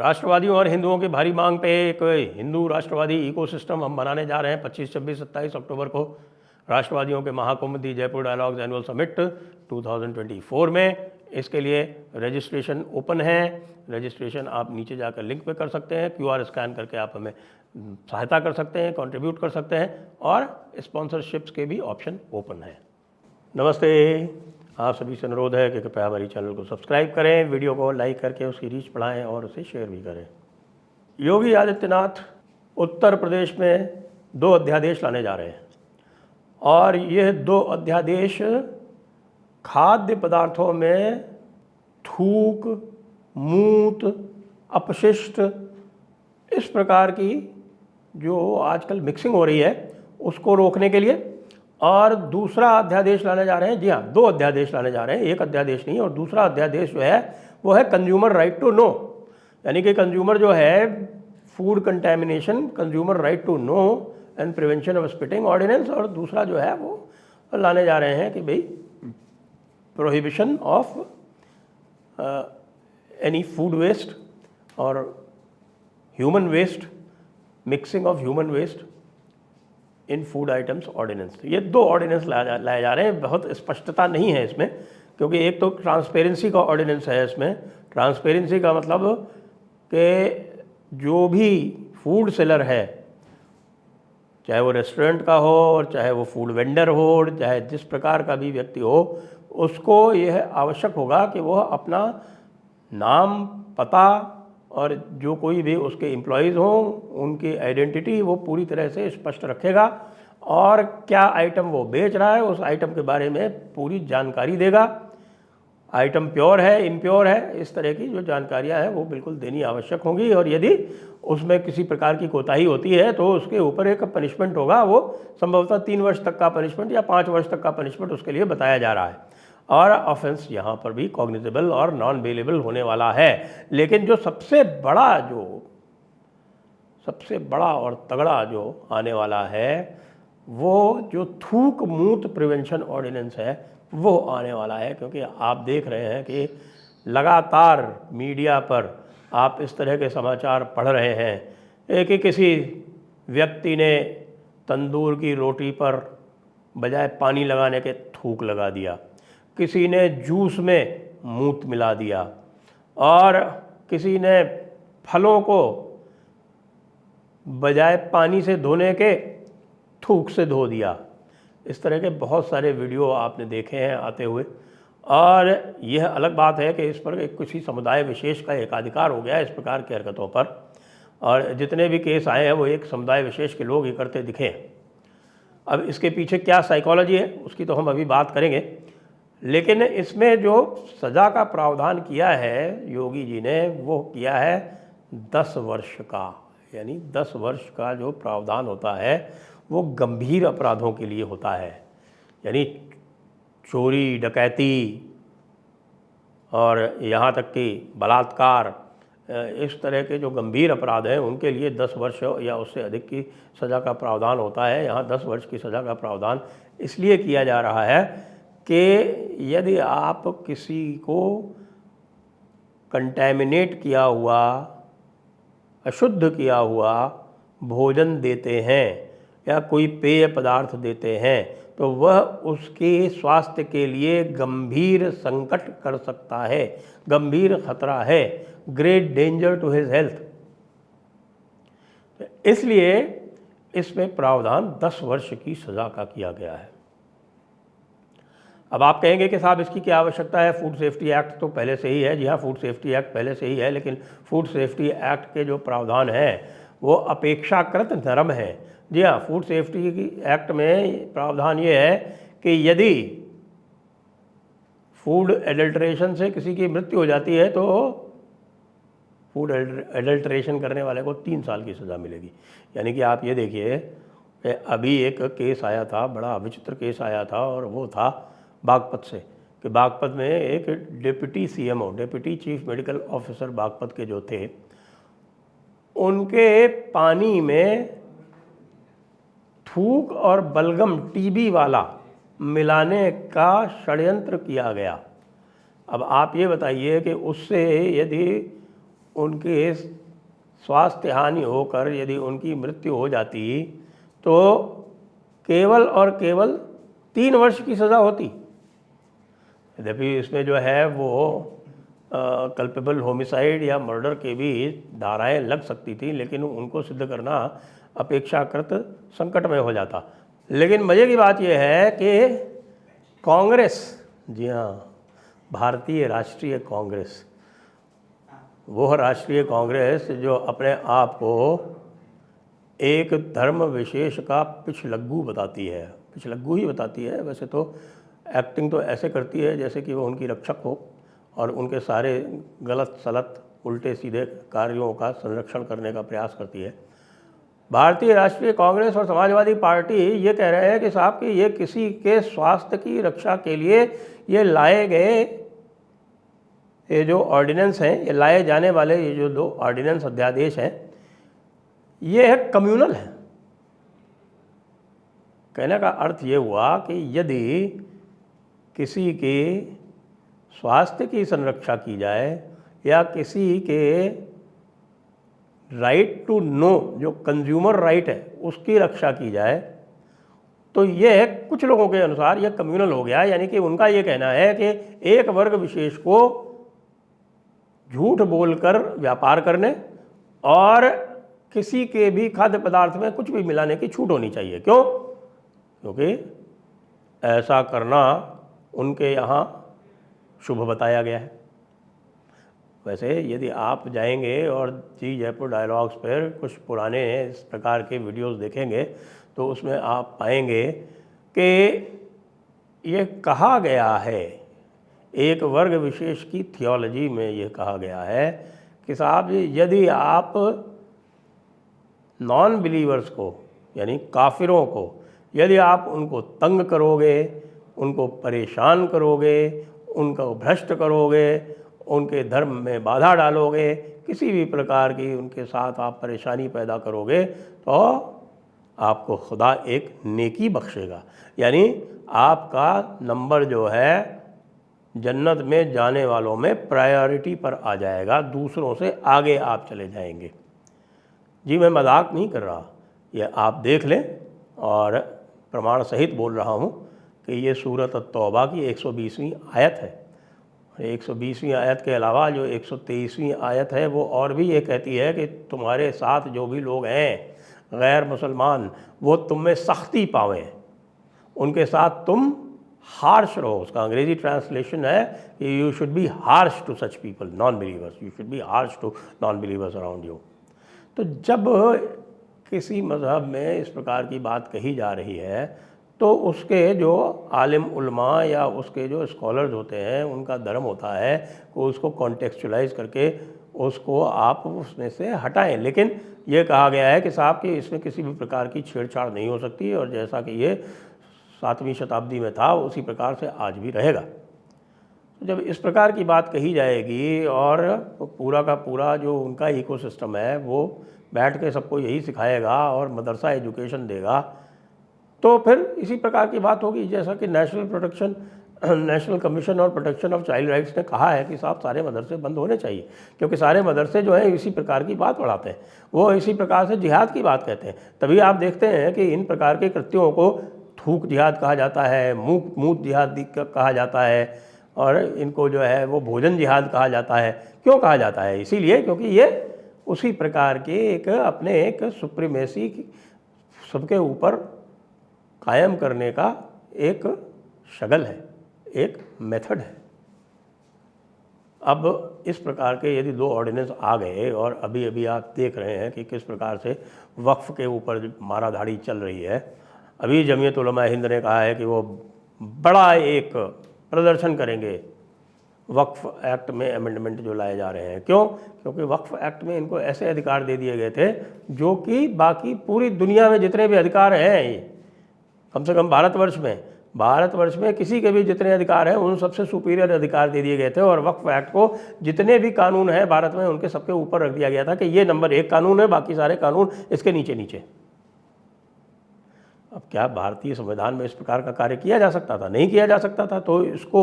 राष्ट्रवादियों और हिंदुओं की भारी मांग पे एक हिंदू राष्ट्रवादी इकोसिस्टम हम बनाने जा रहे हैं 25, 26, 27 अक्टूबर को राष्ट्रवादियों के महाकुंभ दी जयपुर डायलॉग्स एनुअल समिट 2024 में। इसके लिए रजिस्ट्रेशन ओपन है। रजिस्ट्रेशन आप नीचे जाकर लिंक पे कर सकते हैं, QR स्कैन करके आप हमें सहायता कर सकते हैं, कंट्रीब्यूट कर सकते हैं और स्पॉन्सरशिप्स के भी ऑप्शन ओपन है। नमस्ते, आप सभी से अनुरोध है कि कृपया हमारी चैनल को सब्सक्राइब करें, वीडियो को लाइक करके उसकी रीच बढ़ाएं और उसे शेयर भी करें। योगी आदित्यनाथ उत्तर प्रदेश में 2 अध्यादेश लाने जा रहे हैं और यह 2 अध्यादेश खाद्य पदार्थों में थूक, मूत, अपशिष्ट, इस प्रकार की जो आजकल मिक्सिंग हो रही है उसको रोकने के लिए, और दूसरा अध्यादेश लाने जा रहे हैं। जी हाँ, 2 अध्यादेश लाने जा रहे हैं, एक अध्यादेश नहीं। और दूसरा अध्यादेश जो है वो है कंज्यूमर राइट टू नो, यानी कि कंज्यूमर जो है food contamination, consumer right to know and prevention of spitting ordinance. और दूसरा जो है वो लाने जा रहे हैं कि भाई prohibition of any food waste और human waste, mixing of human waste in food items ordinance. ये 2 ऑर्डिनेंस लाए जा रहे हैं। बहुत स्पष्टता नहीं है इसमें, क्योंकि एक तो ट्रांसपेरेंसी का ऑर्डिनेंस है इसमें। ट्रांसपेरेंसी का मतलब कि जो भी फूड सेलर है, चाहे वो रेस्टोरेंट का हो और चाहे वो फूड वेंडर हो, चाहे जिस प्रकार का भी व्यक्ति हो, उसको यह आवश्यक होगा कि वह अपना नाम, पता और जो कोई भी उसके एम्प्लॉयज़ हों उनकी आइडेंटिटी वो पूरी तरह से स्पष्ट रखेगा और क्या आइटम वो बेच रहा है उस आइटम के बारे में पूरी जानकारी देगा। आइटम प्योर है, इम्प्योर है, इस तरह की जो जानकारियां हैं वो बिल्कुल देनी आवश्यक होंगी। और यदि उसमें किसी प्रकार की कोताही होती है तो उसके ऊपर एक पनिशमेंट होगा। वो संभवतः 3 वर्ष तक का पनिशमेंट या 5 वर्ष तक का पनिशमेंट उसके लिए बताया जा रहा है। और ऑफेंस यहाँ पर भी कॉग्निजेबल और नॉन बेलेबल होने वाला है। लेकिन जो सबसे बड़ा और तगड़ा जो आने वाला है वो जो थूक मूत प्रिवेंशन ऑर्डिनेंस है वो आने वाला है। क्योंकि आप देख रहे हैं कि लगातार मीडिया पर आप इस तरह के समाचार पढ़ रहे हैं कि किसी व्यक्ति ने तंदूर की रोटी पर बजाय पानी लगाने के थूक लगा दिया, किसी ने जूस में मूत मिला दिया और किसी ने फलों को बजाय पानी से धोने के थूक से धो दिया। इस तरह के बहुत सारे वीडियो आपने देखे हैं आते हुए। और यह अलग बात है कि इस पर किसी समुदाय विशेष का एकाधिकार हो गया है इस प्रकार की हरकतों पर, और जितने भी केस आए हैं वो एक समुदाय विशेष के लोग ये करते दिखे हैं। अब इसके पीछे क्या साइकोलॉजी है उसकी तो हम अभी बात करेंगे, लेकिन इसमें जो सज़ा का प्रावधान किया है योगी जी ने वो किया है 10 वर्ष का। यानी 10 वर्ष का जो प्रावधान होता है वो गंभीर अपराधों के लिए होता है। यानी चोरी, डकैती और यहाँ तक कि बलात्कार, इस तरह के जो गंभीर अपराध हैं उनके लिए 10 वर्ष या उससे अधिक की सज़ा का प्रावधान होता है। यहाँ 10 वर्ष की सज़ा का प्रावधान इसलिए किया जा रहा है कि यदि आप किसी को कंटैमिनेट किया हुआ, अशुद्ध किया हुआ भोजन देते हैं या कोई पेय पदार्थ देते हैं तो वह उसके स्वास्थ्य के लिए गंभीर संकट कर सकता है, गंभीर खतरा है, great danger to his health. इसलिए इसमें प्रावधान 10 वर्ष की सज़ा का किया गया है। अब आप कहेंगे कि साहब इसकी क्या आवश्यकता है, फूड सेफ्टी एक्ट तो पहले से ही है। जी हाँ, फूड सेफ्टी एक्ट पहले से ही है, लेकिन फूड सेफ्टी एक्ट के जो प्रावधान हैं वो अपेक्षाकृत नरम है। जी हाँ, फूड सेफ्टी एक्ट में प्रावधान ये है कि यदि फूड एडल्ट्रेशन से किसी की मृत्यु हो जाती है तो फूड एडल्ट्रेशन करने वाले को 3 साल की सज़ा मिलेगी। यानी कि आप ये देखिए, अभी एक केस आया था, बड़ा विचित्र केस आया था, और वो था बागपत से, कि बागपत में एक deputy CMO, deputy chief medical officer Baghpat के जो थे, उनके पानी में थूक और बलगम TB वाला मिलाने का षड्यंत्र किया गया। अब आप ये बताइए कि उससे यदि उनके स्वास्थ्य हानि होकर यदि उनकी मृत्यु हो जाती तो केवल और केवल 3 वर्ष की सज़ा होती। यद्यपि इसमें जो है वो कल्पेबल होमिसाइड या मर्डर के भी धाराएं लग सकती थी, लेकिन उनको सिद्ध करना अपेक्षाकृत संकट में हो जाता। लेकिन मज़े की बात यह है कि कांग्रेस, जी हाँ, भारतीय राष्ट्रीय कांग्रेस, वह राष्ट्रीय कांग्रेस जो अपने आप को एक धर्म विशेष का पिछलग्गू बताती है, पिछलग्गू ही बताती है, वैसे तो एक्टिंग तो ऐसे करती है जैसे कि वो उनकी रक्षक हो और उनके सारे गलत सलत उल्टे सीधे कार्यों का संरक्षण करने का प्रयास करती है। भारतीय राष्ट्रीय कांग्रेस और समाजवादी पार्टी ये कह रहे हैं कि साहब कि ये किसी के स्वास्थ्य की रक्षा के लिए ये लाए गए ये जो ऑर्डिनेंस हैं, ये लाए जाने वाले ये जो 2 ऑर्डिनेंस अध्यादेश हैं, ये है कम्युनल है। कहने का अर्थ ये हुआ कि यदि किसी के स्वास्थ्य की संरक्षा की जाए या किसी के राइट टू नो, जो कंज्यूमर राइट है, उसकी रक्षा की जाए, तो ये कुछ लोगों के अनुसार यह कम्युनल हो गया। यानी कि उनका ये कहना है कि एक वर्ग विशेष को झूठ बोलकर व्यापार करने और किसी के भी खाद्य पदार्थ में कुछ भी मिलाने की छूट होनी चाहिए। क्यों? क्योंकि ऐसा करना उनके यहाँ शुभ बताया गया है। वैसे यदि आप जाएंगे और जी जयपुर डायलॉग्स पर कुछ पुराने इस प्रकार के वीडियोस देखेंगे तो उसमें आप पाएंगे कि ये कहा गया है, एक वर्ग विशेष की थियोलॉजी में ये कहा गया है कि साहब यदि आप नॉन बिलीवर्स को, यानी काफिरों को, यदि आप उनको तंग करोगे, उनको परेशान करोगे, उनको भ्रष्ट करोगे, उनके धर्म में बाधा डालोगे, किसी भी प्रकार की उनके साथ आप परेशानी पैदा करोगे, तो आपको खुदा एक नेकी बख्शेगा। यानी आपका नंबर जो है जन्नत में जाने वालों में प्रायोरिटी पर आ जाएगा, दूसरों से आगे आप चले जाएंगे। जी मैं मजाक नहीं कर रहा, ये आप देख लें और प्रमाण सहित बोल रहा हूँ कि ये सूरत तौबा की 120वीं आयत है। 120वीं आयत के अलावा जो 123वीं आयत है वो और भी ये कहती है कि तुम्हारे साथ जो भी लोग हैं गैर मुसलमान, वो तुम में सख्ती पावें, उनके साथ तुम हार्श रहो। उसका अंग्रेजी ट्रांसलेशन है कि you should be harsh to such people, non believers, you should be harsh to non believers around you. तो जब किसी मज़हब में इस प्रकार की बात कही जा रही है तो उसके जो आलिम उलमा या उसके जो स्कॉलर्स होते हैं, उनका धर्म होता है कि उसको कॉन्टेक्चुअलाइज करके उसको आप उसमें से हटाएं। लेकिन ये कहा गया है कि साहब कि इसमें किसी भी प्रकार की छेड़छाड़ नहीं हो सकती, और जैसा कि ये 7वीं शताब्दी में था उसी प्रकार से आज भी रहेगा। जब इस प्रकार की बात कही जाएगी और पूरा का पूरा जो उनका इकोसिस्टम है वो बैठ के सबको यही सिखाएगा और मदरसा एजुकेशन देगा, तो फिर इसी प्रकार की बात होगी। जैसा कि नेशनल कमीशन और प्रोटेक्शन ऑफ चाइल्ड राइट्स ने कहा है कि साहब सारे मदरसे बंद होने चाहिए, क्योंकि सारे मदरसे जो हैं इसी प्रकार की बात पढ़ाते हैं, वो इसी प्रकार से जिहाद की बात कहते हैं। तभी आप देखते हैं कि इन प्रकार के कृत्यों को थूक जिहाद कहा जाता है, मूत जिहाद कहा जाता है, और इनको जो है वो भोजन जिहाद कहा जाता है। क्यों कहा जाता है? इसीलिए क्योंकि ये उसी प्रकार के एक अपने एक सुप्रीमेसी सबके ऊपर कायम करने का एक शगल है, एक मेथड है। अब इस प्रकार के यदि 2 ऑर्डिनेंस आ गए और अभी अभी आप देख रहे हैं कि किस प्रकार से वक्फ के ऊपर माराधाड़ी चल रही है। अभी जमीयत उलमा हिंद ने कहा है कि वो बड़ा एक प्रदर्शन करेंगे वक्फ एक्ट में अमेंडमेंट जो लाए जा रहे हैं। क्यों? क्योंकि वक्फ एक्ट में इनको ऐसे अधिकार दे दिए गए थे जो कि बाकी पूरी दुनिया में जितने भी अधिकार हैं, कम से कम भारतवर्ष में किसी के भी जितने अधिकार हैं उन सबसे सुपीरियर अधिकार दे दिए गए थे। और वक्फ एक्ट को जितने भी कानून हैं भारत में उनके सबके ऊपर रख दिया गया था कि ये नंबर 1 कानून है, बाकी सारे कानून इसके नीचे नीचे। अब क्या भारतीय संविधान में इस प्रकार का कार्य किया जा सकता था? नहीं किया जा सकता था। तो इसको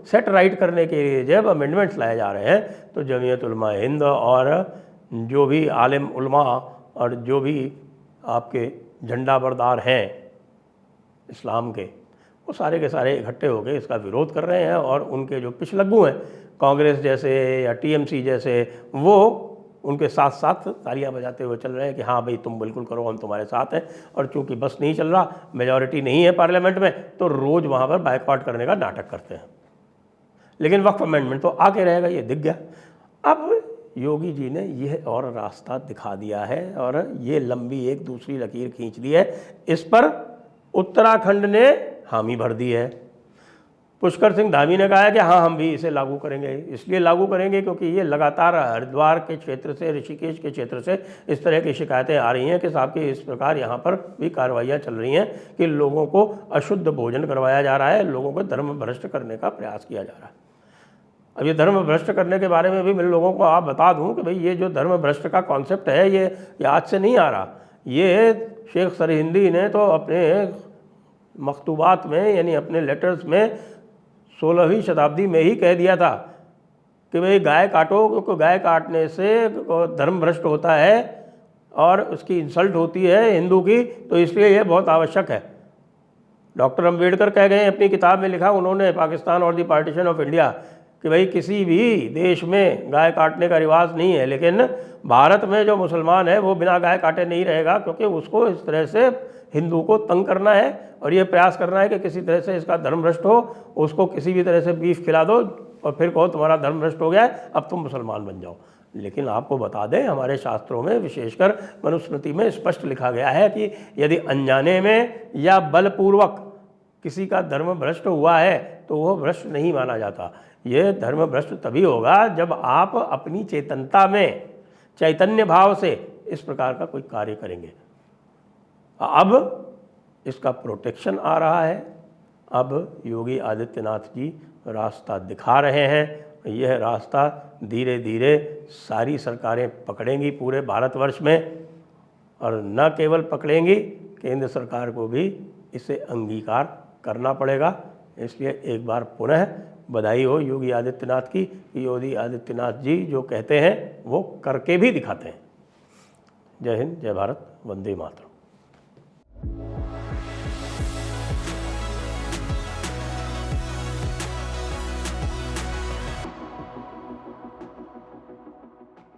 सेट राइट करने के लिए जब अमेंडमेंट्स लाए जा रहे हैं तो जमीयत उलमा हिंद और जो भी आलिम उलमा और जो भी आपके झंडा बरदार हैं इस्लाम के, वो सारे के सारे इकट्ठे होकर इसका विरोध कर रहे हैं। और उनके जो पिछलग्गू हैं कांग्रेस जैसे या टीएमसी जैसे, वो उनके साथ साथ तालियां बजाते हुए चल रहे हैं कि हाँ भाई तुम बिल्कुल करो, हम तुम्हारे साथ हैं। और चूंकि बस नहीं चल रहा, मेजॉरिटी नहीं है पार्लियामेंट में, तो रोज़ वहाँ पर बाइकआउट करने का नाटक करते हैं। लेकिन वक्फ अमेंडमेंट तो आके रहेगा, ये दिख गया। अब योगी जी ने यह और रास्ता दिखा दिया है और ये लंबी एक दूसरी लकीर खींच दी है। इस पर उत्तराखंड ने हामी भर दी है। पुष्कर सिंह धामी ने कहा है कि हाँ हम भी इसे लागू करेंगे। इसलिए लागू करेंगे क्योंकि ये लगातार हरिद्वार के क्षेत्र से, ऋषिकेश के क्षेत्र से इस तरह की शिकायतें आ रही हैं कि साहब कि इस प्रकार यहाँ पर भी कार्रवाइयाँ चल रही हैं कि लोगों को अशुद्ध भोजन करवाया जा रहा है, लोगों को धर्म भ्रष्ट करने का प्रयास किया जा रहा है। अब ये धर्म भ्रष्ट करने के बारे में भी मैं लोगों को आप बता दूं कि भाई ये जो धर्म भ्रष्ट का कॉन्सेप्ट है ये आज से नहीं आ रहा। ये शेख सरहिंदी ने तो अपने मकतूबात में यानी अपने लेटर्स में 16वीं शताब्दी में ही कह दिया था कि भाई गाय काटो, क्योंकि गाय काटने से धर्म भ्रष्ट होता है और उसकी इंसल्ट होती है हिंदू की, तो इसलिए ये बहुत आवश्यक है। डॉक्टर अंबेडकर कह गए अपनी किताब में, लिखा उन्होंने पाकिस्तान और द पार्टीशन ऑफ इंडिया, कि भाई किसी भी देश में गाय काटने का रिवाज नहीं है, लेकिन भारत में जो मुसलमान है वो बिना गाय काटे नहीं रहेगा, क्योंकि उसको इस तरह से हिंदू को तंग करना है और ये प्रयास करना है कि किसी तरह से इसका धर्म भ्रष्ट हो, उसको किसी भी तरह से बीफ खिला दो और फिर कहो तुम्हारा धर्म भ्रष्ट हो गया है, अब तुम मुसलमान बन जाओ। लेकिन आपको बता दें, हमारे शास्त्रों में विशेषकर मनुस्मृति में स्पष्ट लिखा गया है कि यदि अनजाने में या बलपूर्वक किसी का धर्म भ्रष्ट हुआ है तो वह भ्रष्ट नहीं माना जाता। ये धर्म भ्रष्ट तभी होगा जब आप अपनी चेतनता में, चैतन्य भाव से इस प्रकार का कोई कार्य करेंगे। अब इसका प्रोटेक्शन आ रहा है। अब योगी आदित्यनाथ जी रास्ता दिखा रहे हैं। यह रास्ता धीरे धीरे सारी सरकारें पकड़ेंगी पूरे भारतवर्ष में, और न केवल पकड़ेंगी, केंद्र सरकार को भी इसे अंगीकार करना पड़ेगा। इसलिए एक बार पुनः बधाई हो योगी आदित्यनाथ की कि योगी आदित्यनाथ जी जो कहते हैं वो करके भी दिखाते हैं। जय हिंद, जय भारत, वंदे मातरम।